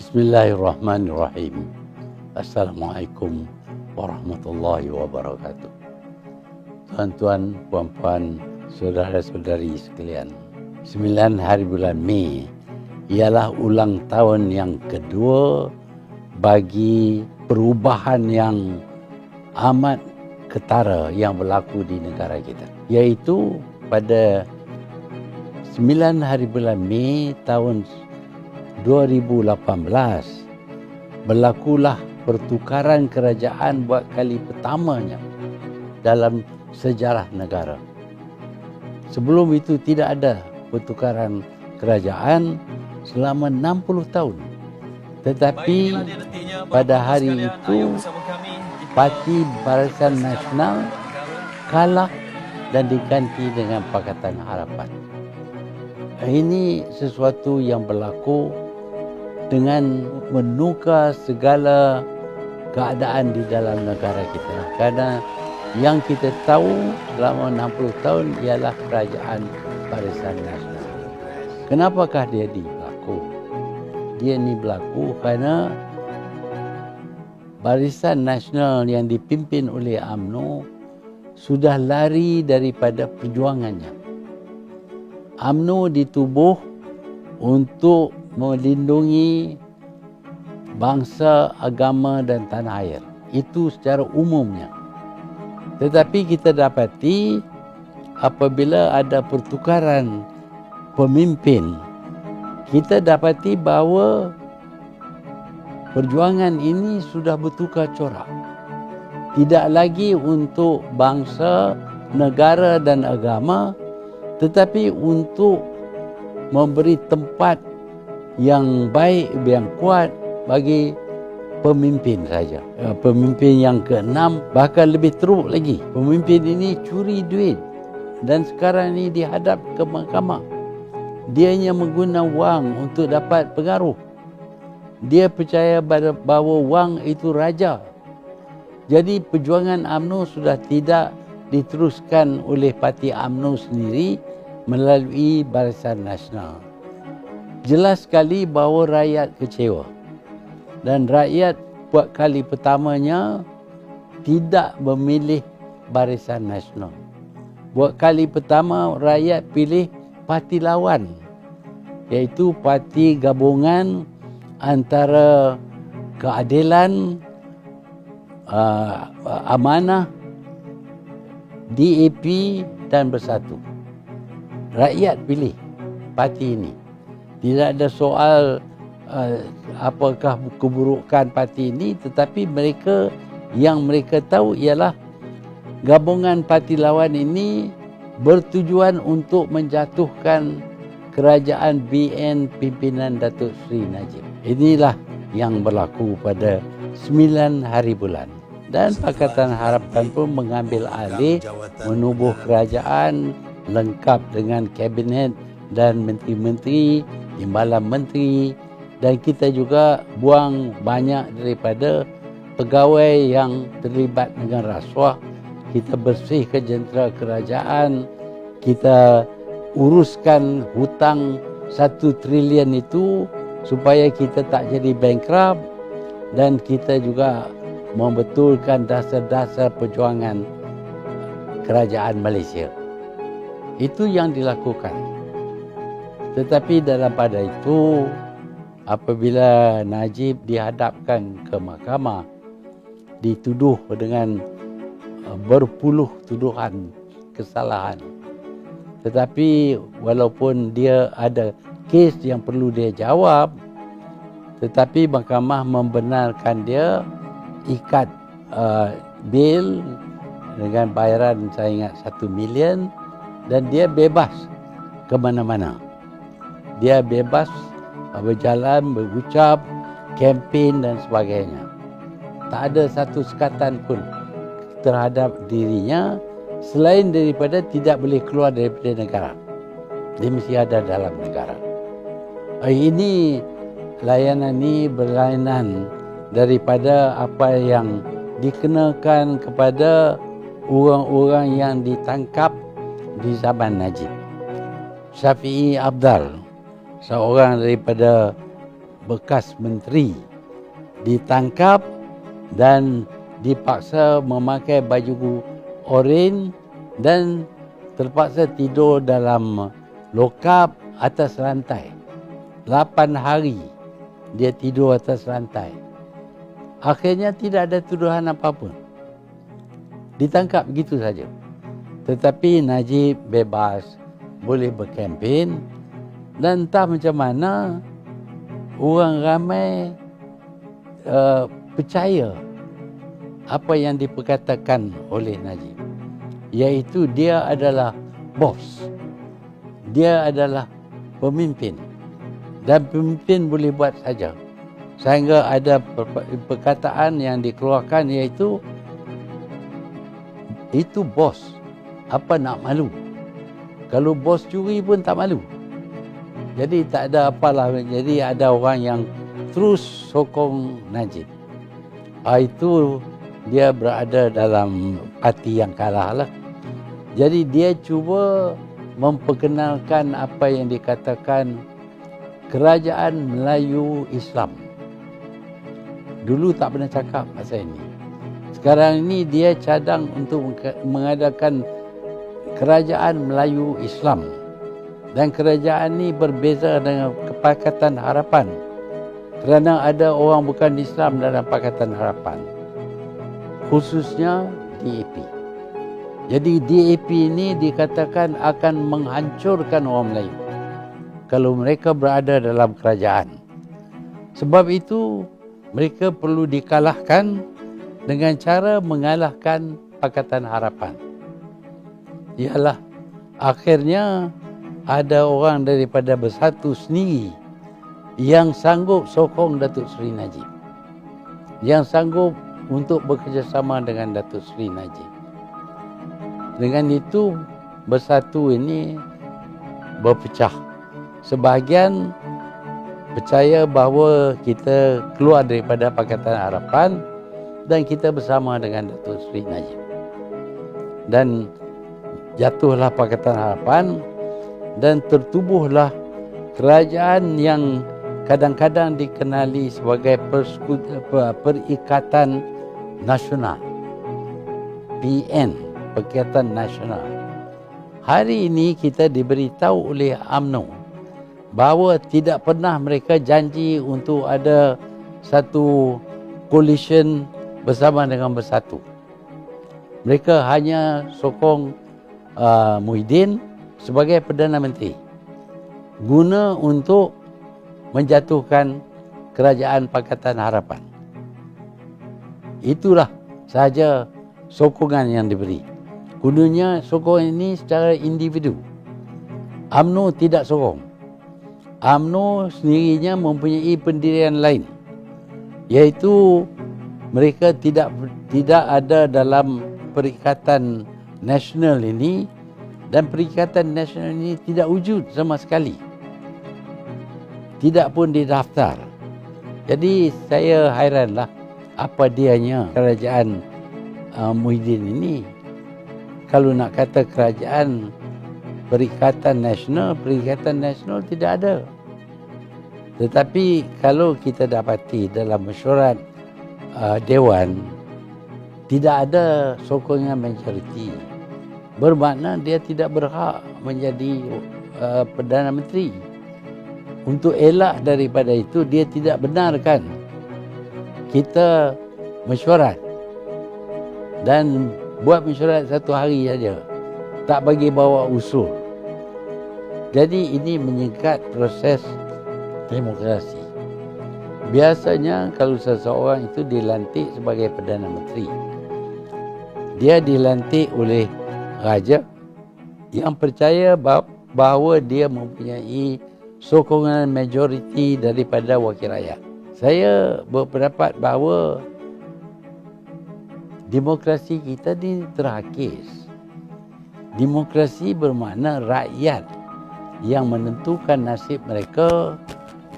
Bismillahirrahmanirrahim. Assalamualaikum warahmatullahi wabarakatuh. Tuan-tuan, puan-puan, saudara-saudari sekalian. 9 hari bulan Mei ialah ulang tahun yang kedua bagi perubahan yang amat ketara yang berlaku di negara kita. Iaitu pada 9 hari bulan Mei tahun 2018 berlakulah pertukaran kerajaan buat kali pertamanya dalam sejarah negara. Sebelum itu tidak ada pertukaran kerajaan selama 60 tahun. Tetapi pada hari itu Parti Barisan Nasional kalah dan diganti dengan Pakatan Harapan. Ini sesuatu yang berlaku dengan menukar segala keadaan di dalam negara kita. Karena yang kita tahu selama 60 tahun ialah kerajaan Barisan Nasional. Kenapakah dia berlaku? Dia ni berlaku kerana Barisan Nasional yang dipimpin oleh UMNO sudah lari daripada perjuangannya. UMNO ditubuh untuk melindungi bangsa, agama dan tanah air. Itu secara umumnya. Tetapi kita dapati apabila ada pertukaran pemimpin, kita dapati bahawa perjuangan ini sudah bertukar corak. Tidak lagi untuk bangsa, negara dan agama, tetapi untuk memberi tempat yang baik, yang kuat bagi pemimpin saja. Pemimpin yang ke-6 bahkan lebih teruk lagi. Pemimpin ini curi duit dan sekarang ini dihadap ke mahkamah. Dia hanya menggunakan wang untuk dapat pengaruh. Dia percaya bahawa wang itu raja. Jadi perjuangan UMNO sudah tidak diteruskan oleh parti UMNO sendiri melalui Barisan Nasional. Jelas sekali bahawa rakyat kecewa. Dan rakyat buat kali pertamanya tidak memilih Barisan Nasional. Buat kali pertama rakyat pilih parti lawan, iaitu parti gabungan antara Keadilan, Amanah, DAP dan Bersatu. Rakyat pilih parti ini. Tidak ada soal apakah keburukan parti ini, tetapi yang mereka tahu ialah gabungan parti lawan ini bertujuan untuk menjatuhkan kerajaan BN pimpinan Datuk Seri Najib. Inilah yang berlaku pada 9 hari bulan. Dan Pakatan Harapan pun mengambil alih menubuh kerajaan lengkap dengan kabinet dan menteri-menteri, timbalan menteri, dan kita juga buang banyak daripada pegawai yang terlibat dengan rasuah. Kita bersihkan jentera kerajaan, kita uruskan hutang 1 trilion itu supaya kita tak jadi bankrupt, dan kita juga membetulkan dasar-dasar perjuangan kerajaan Malaysia. Itu yang dilakukan. Tetapi dalam pada itu, apabila Najib dihadapkan ke mahkamah, dituduh dengan berpuluh tuduhan kesalahan. Tetapi walaupun dia ada kes yang perlu dia jawab, tetapi mahkamah membenarkan dia ikat bil dengan bayaran saya ingat 1 million, dan dia bebas ke mana-mana. Dia bebas berjalan, berucap, kempen dan sebagainya. Tak ada satu sekatan pun terhadap dirinya selain daripada tidak boleh keluar daripada negara. Dia mesti ada dalam negara. Ini layanan ini berlainan daripada apa yang dikenakan kepada orang-orang yang ditangkap di zaman Najib. Syafi'i Abdal, seorang daripada bekas menteri ditangkap dan dipaksa memakai baju oranye dan terpaksa tidur dalam lokap atas lantai. 8 hari dia tidur atas lantai. Akhirnya tidak ada tuduhan apa-apa. Ditangkap begitu saja. Tetapi Najib bebas, boleh berkempen, dan entah macam mana orang ramai percaya apa yang diperkatakan oleh Najib, iaitu dia adalah bos, dia adalah pemimpin, dan pemimpin boleh buat saja. Sehingga ada perkataan yang dikeluarkan, iaitu itu bos, apa nak malu? Kalau bos curi pun tak malu. Jadi tak ada apalah. Jadi ada orang yang terus sokong Najib. Itu dia berada dalam parti yang kalah lah. Jadi dia cuba memperkenalkan apa yang dikatakan Kerajaan Melayu Islam. Dulu tak pernah cakap pasal ini. Sekarang ini dia cadang untuk mengadakan Kerajaan Melayu Islam. Dan kerajaan ini berbeza dengan Pakatan Harapan, kerana ada orang bukan Islam dalam Pakatan Harapan, khususnya DAP. Jadi DAP ini dikatakan akan menghancurkan orang Melayu kalau mereka berada dalam kerajaan. Sebab itu mereka perlu dikalahkan dengan cara mengalahkan Pakatan Harapan. Ialah akhirnya ada orang daripada Bersatu sendiri yang sanggup sokong Datuk Seri Najib, yang sanggup untuk bekerjasama dengan Datuk Seri Najib. Dengan itu Bersatu ini berpecah. Sebahagian percaya bahawa kita keluar daripada Pakatan Harapan dan kita bersama dengan Datuk Seri Najib. Dan jatuhlah Pakatan Harapan dan tertubuhlah kerajaan yang kadang-kadang dikenali sebagai Perikatan Nasional, PN, Perikatan Nasional. Hari ini kita diberitahu oleh UMNO bahawa tidak pernah mereka janji untuk ada satu coalition bersama dengan Bersatu. Mereka hanya sokong Muhyiddin sebagai Perdana Menteri, guna untuk menjatuhkan Kerajaan Pakatan Harapan. Itulah sahaja sokongan yang diberi. Gunanya sokongan ini secara individu. UMNO tidak sokong. UMNO sendirinya mempunyai pendirian lain, iaitu mereka tidak ada dalam Perikatan Nasional ini, dan Perikatan Nasional ini tidak wujud sama sekali, tidak pun didaftar. Jadi saya hairanlah apa dianya kerajaan Muhyiddin ini. Kalau nak kata kerajaan Perikatan Nasional tidak ada. Tetapi kalau kita dapati dalam mesyuarat Dewan, tidak ada sokongan majoriti, bermakna dia tidak berhak menjadi Perdana Menteri. Untuk elak daripada itu, dia tidak benarkan kita mesyuarat dan buat mesyuarat 1 hari saja, tak bagi bawa usul. Jadi ini menyekat proses demokrasi. Biasanya kalau seseorang itu dilantik sebagai Perdana Menteri, dia dilantik oleh raja yang percaya bahawa dia mempunyai sokongan majoriti daripada wakil rakyat. Saya berpendapat bahawa demokrasi kita ni terhakis. Demokrasi bermakna rakyat yang menentukan nasib mereka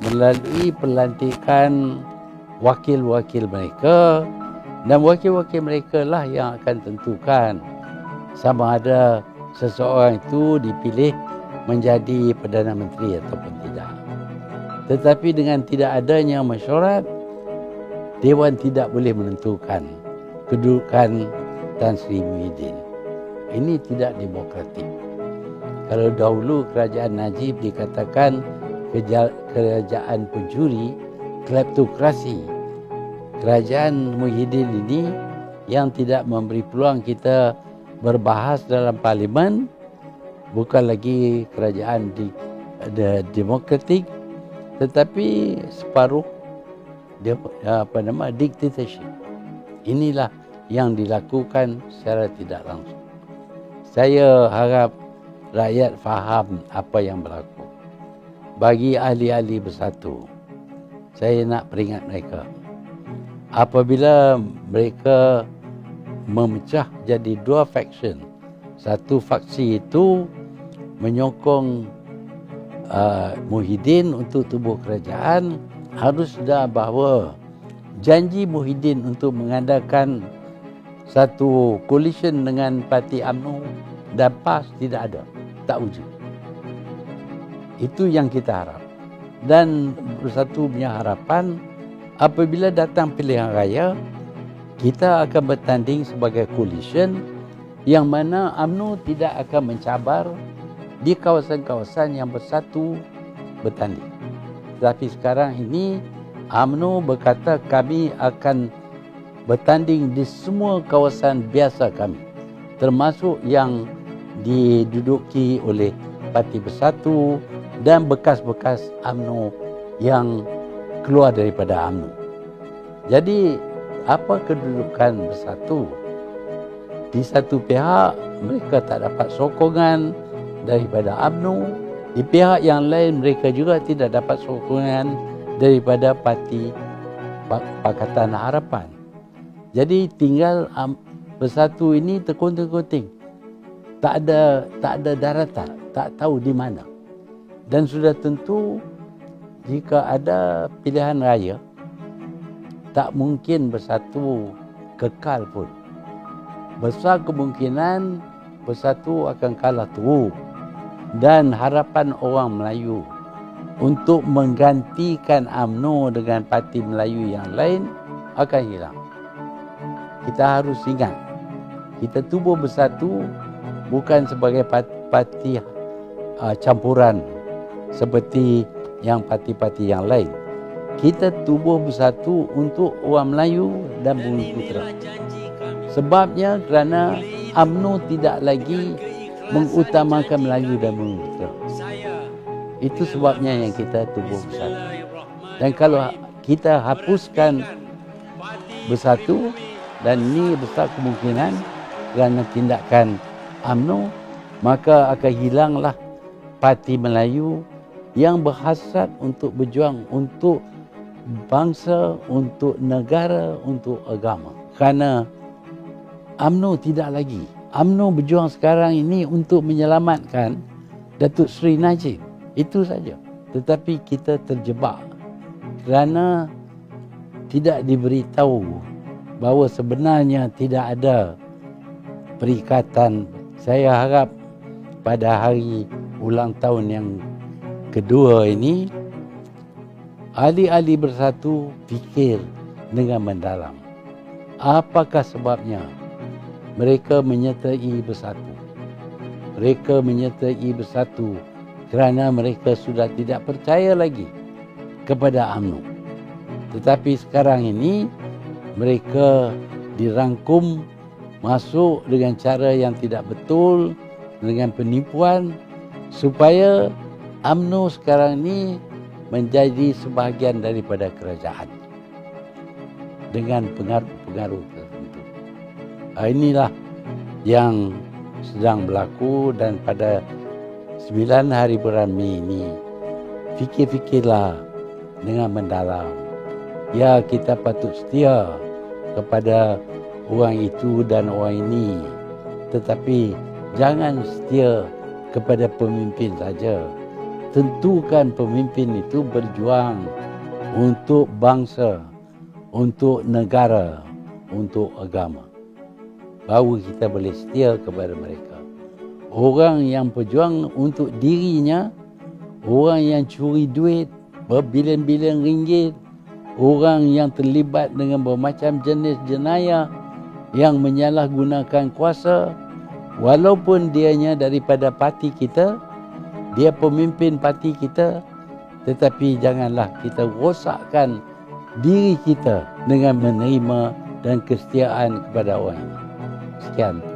melalui pelantikan wakil-wakil mereka, dan wakil-wakil mereka lah yang akan tentukan sama ada seseorang itu dipilih menjadi Perdana Menteri ataupun tidak. Tetapi dengan tidak adanya mesyuarat, Dewan tidak boleh menentukan kedudukan Tan Sri Muhyiddin. Ini tidak demokratik. Kalau dahulu kerajaan Najib dikatakan kerajaan pencuri, kleptokrasi. Kerajaan Muhyiddin ini yang tidak memberi peluang kita berbahas dalam parlimen, bukan lagi kerajaan demokratik, tetapi separuh dictatorship. Inilah yang dilakukan secara tidak langsung. Saya harap rakyat faham apa yang berlaku. Bagi ahli-ahli bersatu, saya nak peringat mereka, apabila mereka memecah jadi dua faction, satu faksi itu menyokong Muhyiddin untuk tubuh kerajaan, harus sudah bahawa janji Muhyiddin untuk mengadakan satu coalition dengan parti UMNO dan PAS tidak ada, tak wujud. Itu yang kita harap. Dan Bersatu punya harapan, apabila datang pilihan raya, kita akan bertanding sebagai coalition yang mana UMNO tidak akan mencabar di kawasan-kawasan yang Bersatu bertanding. Tetapi sekarang ini UMNO berkata kami akan bertanding di semua kawasan biasa kami, termasuk yang diduduki oleh Parti Bersatu dan bekas-bekas UMNO yang keluar daripada UMNO. Jadi apa kedudukan Bersatu? Di satu pihak mereka tak dapat sokongan daripada UMNO, di pihak yang lain mereka juga tidak dapat sokongan daripada Parti Pakatan Harapan. Jadi tinggal Bersatu ini terkunting-kunting. Tak ada daratan, tak tahu di mana. Dan sudah tentu jika ada pilihan raya, tak mungkin Bersatu kekal pun. Besar kemungkinan Bersatu akan kalah teruk. Dan harapan orang Melayu untuk menggantikan UMNO dengan parti Melayu yang lain akan hilang. Kita harus ingat, kita tubuh Bersatu bukan sebagai parti campuran seperti yang parti-parti yang lain. Kita tubuh Bersatu untuk orang Melayu dan Bumi Putera. Sebabnya kerana UMNO tidak lagi mengutamakan Melayu dan Bumi Putera. Itu sebabnya yang kita tubuh Bersatu. Dan kalau kita hapuskan Bersatu, dan ini besar kemungkinan kerana tindakan UMNO, maka akan hilanglah Parti Melayu yang berhasrat untuk berjuang untuk bangsa, untuk negara, untuk agama. Kerana UMNO tidak lagi. UMNO berjuang sekarang ini untuk menyelamatkan Datuk Seri Najib. Itu saja. Tetapi kita terjebak kerana tidak diberitahu bahawa sebenarnya tidak ada perikatan. Saya harap pada hari ulang tahun yang kedua ini, ahli-ahli Bersatu fikir dengan mendalam. Apakah sebabnya mereka menyertai Bersatu? Mereka menyertai Bersatu kerana mereka sudah tidak percaya lagi kepada UMNO. Tetapi sekarang ini mereka dirangkum masuk dengan cara yang tidak betul, dengan penipuan, supaya UMNO sekarang ini menjadi sebahagian daripada kerajaan dengan pengaruh-pengaruh tertentu. Inilah yang sedang berlaku, dan pada 9 hari bulan Mei ini, fikir-fikirlah dengan mendalam. Ya, kita patut setia kepada orang itu dan orang ini, tetapi jangan setia kepada pemimpin saja. Tentukan pemimpin itu berjuang untuk bangsa, untuk negara, untuk agama. Baru kita boleh setia kepada mereka. Orang yang berjuang untuk dirinya, orang yang curi duit, berbilion-bilion ringgit, orang yang terlibat dengan bermacam jenis jenayah yang menyalahgunakan kuasa, walaupun dianya daripada parti kita, dia pemimpin parti kita, tetapi janganlah kita rosakkan diri kita dengan menerima dan kesetiaan kepada orang ini. Sekian.